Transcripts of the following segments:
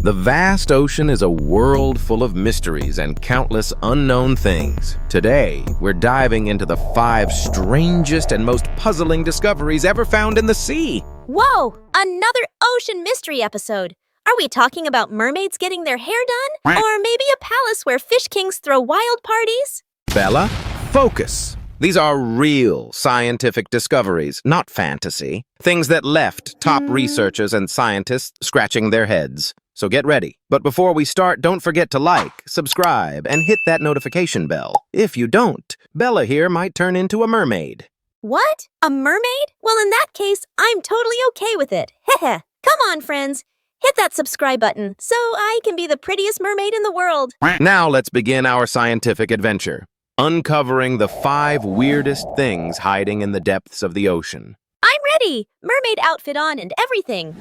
The vast ocean is a world full of mysteries and countless unknown things. Today, we're diving into the 5 strangest and most puzzling discoveries ever found in the sea. Whoa! Another ocean mystery episode. Are we talking about mermaids getting their hair done? Or maybe a palace where fish kings throw wild parties? Bella, focus. These are real scientific discoveries, not fantasy. Things that left top researchers and scientists scratching their heads. So get ready. But before we start, don't forget to like, subscribe, and hit that notification bell. If you don't, Bella here might turn into a mermaid. What? A mermaid? Well, in that case, I'm totally okay with it. Heh. Come on, friends. Hit that subscribe button so I can be the prettiest mermaid in the world. Now let's begin our scientific adventure, uncovering the 5 weirdest things hiding in the depths of the ocean. I'm ready. Mermaid outfit on and everything.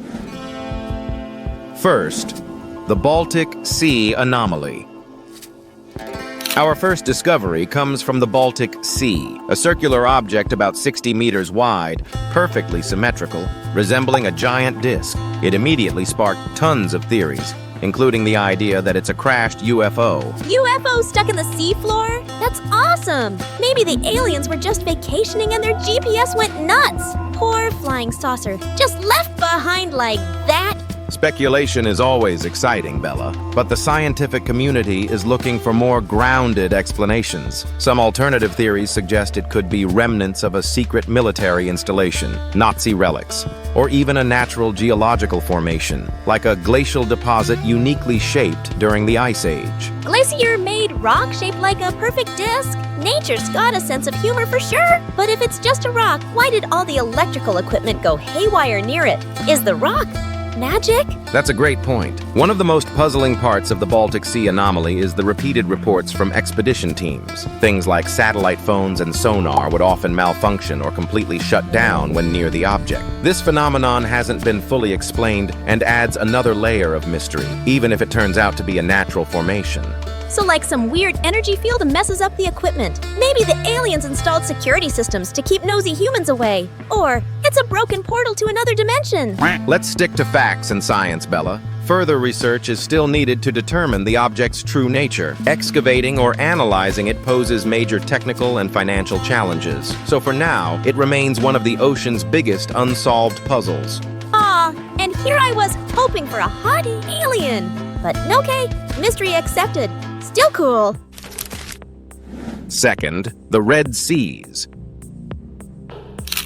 First, the Baltic Sea anomaly. Our first discovery comes from the Baltic Sea, a circular object about 60 meters wide, perfectly symmetrical, resembling a giant disk. It immediately sparked tons of theories, including the idea that it's a crashed UFO. UFO stuck in the seafloor? That's awesome! Maybe the aliens were just vacationing and their GPS went nuts. Poor flying saucer, just left behind like that. Speculation is always exciting, Bella, but the scientific community is looking for more grounded explanations. Some alternative theories suggest it could be remnants of a secret military installation, Nazi relics, or even a natural geological formation, like a glacial deposit uniquely shaped during the Ice Age. Glacier-made rock shaped like a perfect disc? Nature's got a sense of humor for sure. But if it's just a rock, why did all the electrical equipment go haywire near it? Is the rock magic? That's a great point. One of the most puzzling parts of the Baltic Sea anomaly is the repeated reports from expedition teams. Things like satellite phones and sonar would often malfunction or completely shut down when near the object. This phenomenon hasn't been fully explained and adds another layer of mystery, even if it turns out to be a natural formation. So like some weird energy field messes up the equipment. Maybe the aliens installed security systems to keep nosy humans away. Or it's a broken portal to another dimension. Let's stick to facts and science, Bella. Further research is still needed to determine the object's true nature. Excavating or analyzing it poses major technical and financial challenges. So for now, it remains one of the ocean's biggest unsolved puzzles. Aw, and here I was hoping for a hot alien. But okay, mystery accepted. Still cool. Second, the Red Seas.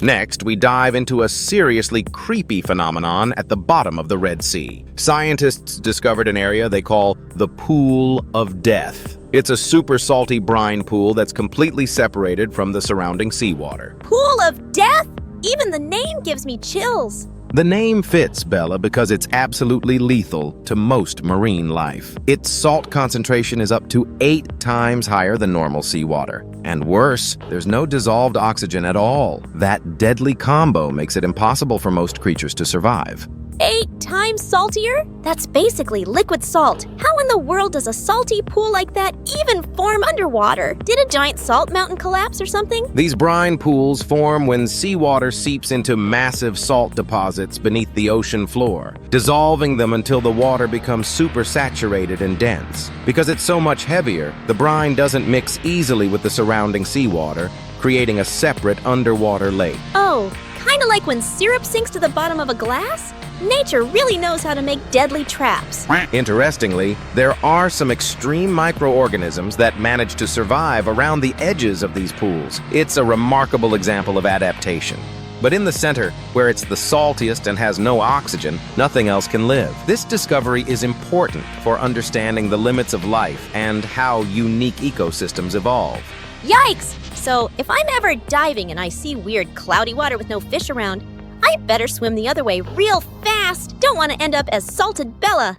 Next, we dive into a seriously creepy phenomenon at the bottom of the Red Sea. Scientists discovered an area they call the Pool of Death. It's a super salty brine pool that's completely separated from the surrounding seawater. Pool of Death? Even the name gives me chills. The name fits, Bella, because it's absolutely lethal to most marine life. Its salt concentration is up to 8 times higher than normal seawater. And worse, there's no dissolved oxygen at all. That deadly combo makes it impossible for most creatures to survive. 8 times saltier? That's basically liquid salt. How in the world does a salty pool like that even form underwater? Did a giant salt mountain collapse or something? These brine pools form when seawater seeps into massive salt deposits beneath the ocean floor, dissolving them until the water becomes super saturated and dense. Because it's so much heavier, the brine doesn't mix easily with the surrounding seawater, creating a separate underwater lake. Oh, kind of like when syrup sinks to the bottom of a glass? Nature really knows how to make deadly traps. Interestingly, there are some extreme microorganisms that manage to survive around the edges of these pools. It's a remarkable example of adaptation. But in the center, where it's the saltiest and has no oxygen, nothing else can live. This discovery is important for understanding the limits of life and how unique ecosystems evolve. Yikes! So if I'm ever diving and I see weird cloudy water with no fish around, I better swim the other way real fast. Don't want to end up as salted Bella.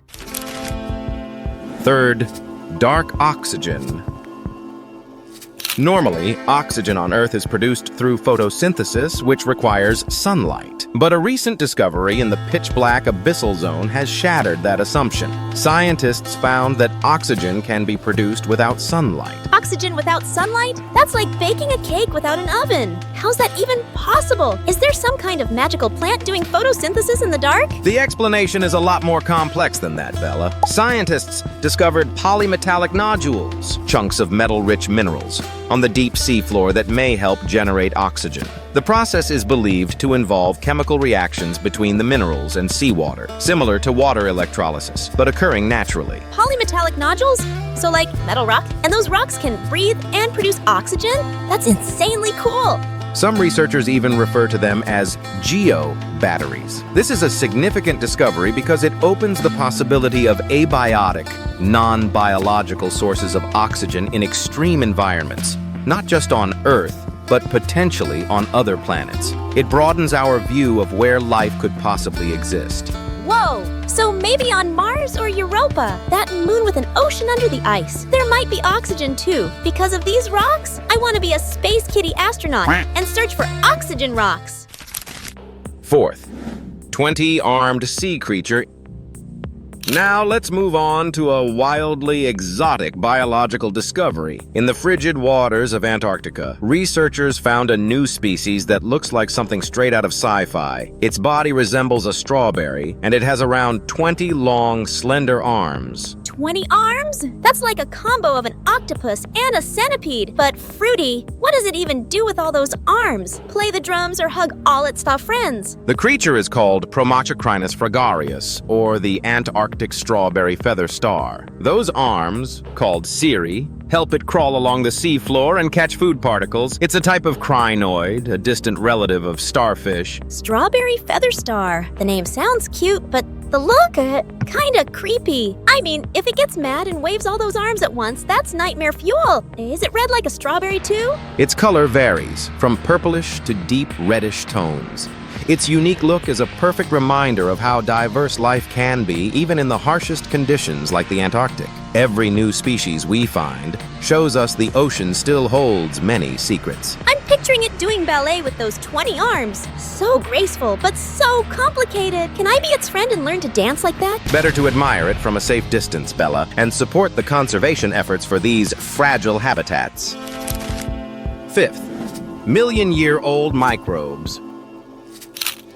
Third, dark oxygen. Normally, oxygen on Earth is produced through photosynthesis, which requires sunlight. But a recent discovery in the pitch-black abyssal zone has shattered that assumption. Scientists found that oxygen can be produced without sunlight. Oxygen without sunlight? That's like baking a cake without an oven. How's that even possible? Is there some kind of magical plant doing photosynthesis in the dark? The explanation is a lot more complex than that, Bella. Scientists discovered polymetallic nodules, chunks of metal-rich minerals, on the deep seafloor that may help generate oxygen. The process is believed to involve chemical reactions between the minerals and seawater, similar to water electrolysis, but occurring naturally. Polymetallic nodules? So like metal rock? And those rocks can breathe and produce oxygen? That's insanely cool! Some researchers even refer to them as geo-batteries. This is a significant discovery because it opens the possibility of abiotic, non-biological sources of oxygen in extreme environments, not just on Earth, but potentially on other planets. It broadens our view of where life could possibly exist. Whoa! So maybe on Mars or Europa, that moon with an ocean under the ice, there might be oxygen too. Because of these rocks, I want to be a space kitty astronaut and search for oxygen rocks. Fourth, 20-armed sea creature. Now let's move on to a wildly exotic biological discovery. In the frigid waters of Antarctica, researchers found a new species that looks like something straight out of sci-fi. Its body resembles a strawberry, and it has around 20 long, slender arms. 20 arms? That's like a combo of an octopus and a centipede, but fruity. What does it even do with all those arms? Play the drums or hug all its tough friends? The creature is called Promachocrinus fragarius, or the Antarctic strawberry feather star. Those arms, called cirri, help it crawl along the seafloor and catch food particles. It's a type of crinoid, a distant relative of starfish. Strawberry feather star. The name sounds cute, but the look, kinda creepy. I mean, if it gets mad and waves all those arms at once, that's nightmare fuel. Is it red like a strawberry too? Its color varies, from purplish to deep reddish tones. Its unique look is a perfect reminder of how diverse life can be, even in the harshest conditions like the Antarctic. Every new species we find shows us the ocean still holds many secrets. I'm picturing it doing ballet with those 20 arms. So graceful, but so complicated. Can I be its friend and learn to dance like that? Better to admire it from a safe distance, Bella, and support the conservation efforts for these fragile habitats. Fifth, million-year-old microbes.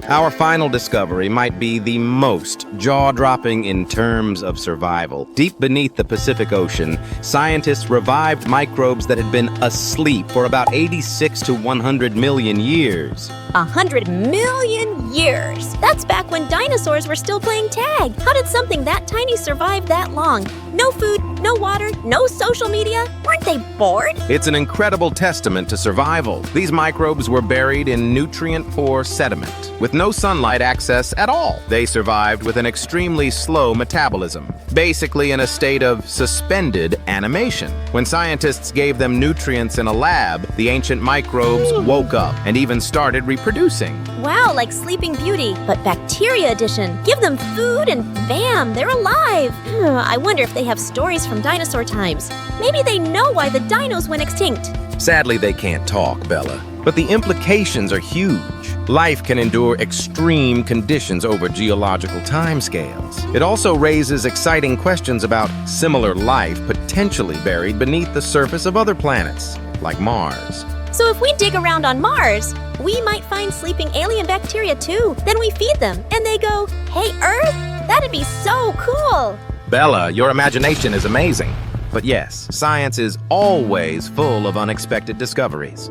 Our final discovery might be the most jaw-dropping in terms of survival. Deep beneath the Pacific Ocean, scientists revived microbes that had been asleep for about 86 to 100 million years. 100 million years! That's back when dinosaurs were still playing tag. How did something that tiny survive that long? No food, no water, no social media? Weren't they bored? It's an incredible testament to survival. These microbes were buried in nutrient-poor sediment, with no sunlight access at all. They survived with an extremely slow metabolism, basically in a state of suspended animation. When scientists gave them nutrients in a lab, the ancient microbes woke up and even started reproducing. Wow, like Sleeping Beauty, but bacteria edition. Give them food and bam, they're alive. I wonder if they have stories from dinosaur times. Maybe they know why the dinos went extinct. Sadly, they can't talk, Bella. But the implications are huge. Life can endure extreme conditions over geological timescales. It also raises exciting questions about similar life potentially buried beneath the surface of other planets, like Mars. So if we dig around on Mars, we might find sleeping alien bacteria too. Then we feed them, and they go, "Hey, Earth, that'd be so cool." Bella, your imagination is amazing. But yes, science is always full of unexpected discoveries.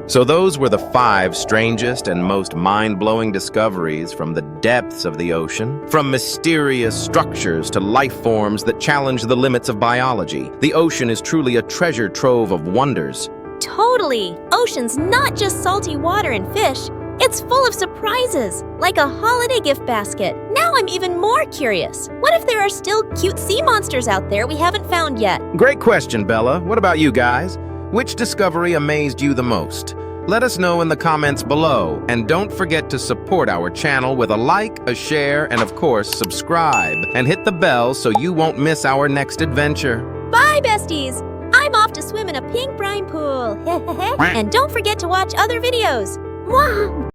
So those were the 5 strangest and most mind-blowing discoveries from the depths of the ocean. From mysterious structures to life forms that challenge the limits of biology, the ocean is truly a treasure trove of wonders. Totally. Ocean's not just salty water and fish. It's full of surprises, like a holiday gift basket. Now I'm even more curious. What if there are still cute sea monsters out there we haven't found yet? Great question, Bella. What about you guys? Which discovery amazed you the most? Let us know in the comments below. And don't forget to support our channel with a like, a share, and of course, subscribe. And hit the bell so you won't miss our next adventure. Bye, besties! I'm off to swim in a pink brine pool. And don't forget to watch other videos. Mwah!